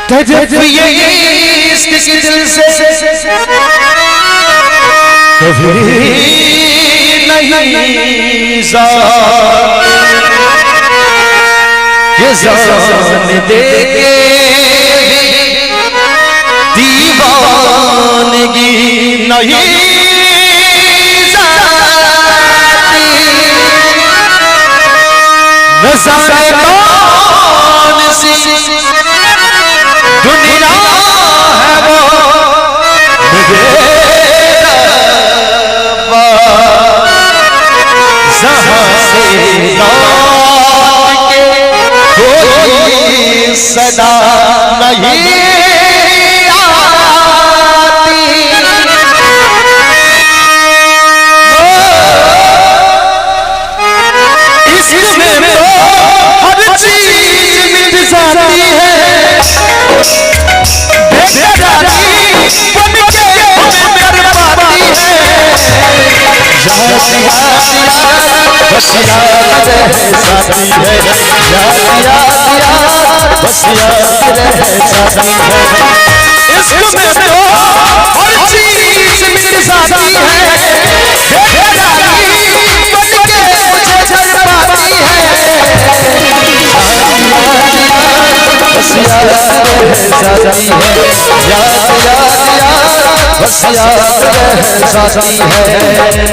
ये इश्क के दिल से कभी नहीं ये जान दे के दीवानगी नहीं जाती कौन सी दुनिया है वो मुझे जहां से लौट के कोई सदा नहीं आती। इसमें तो हर चीज मिट जाती है, बेकरारी बन के हमें कर पाती है। बस याद रह जाती है, बस याद रह जाती है। इसमें तो हर चीज मिट जाती है, बेकरारी बन के मुझे कर पाती है। बस याद रह जाती है, बस याद रह जाती है। बस याद रह जाती है।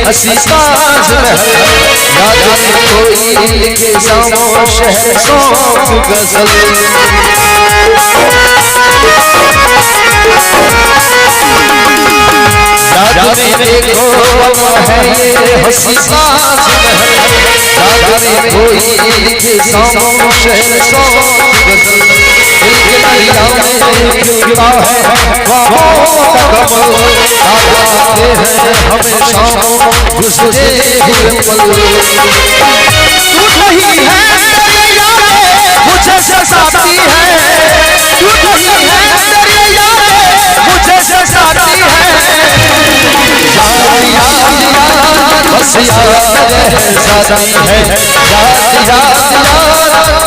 हसी ताजमहल याद में कोई लिखे जाओ शहर सौंप गजल। याद में देखो है ये हसी ताजमहल याद में कोई लिखे जाओ शहर सौंप गजल। दरिया में खिलता है ख्वाबों का कमल, आते हैं हमेशा गुजरे हुए पल। तू नहीं है तेरी यादें मुझे सताती है, तू नहीं है तेरी यादें मुझे सताती है। बस याद रह जाती है,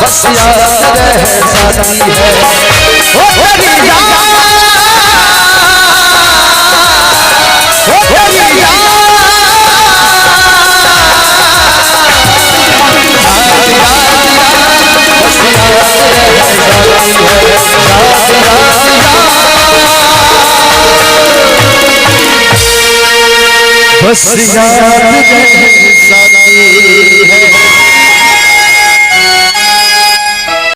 बस याद रह जाती है। ओ तेरी याद, ओ तेरी याद, बस याद रह जाती है, बस याद रह जाती है।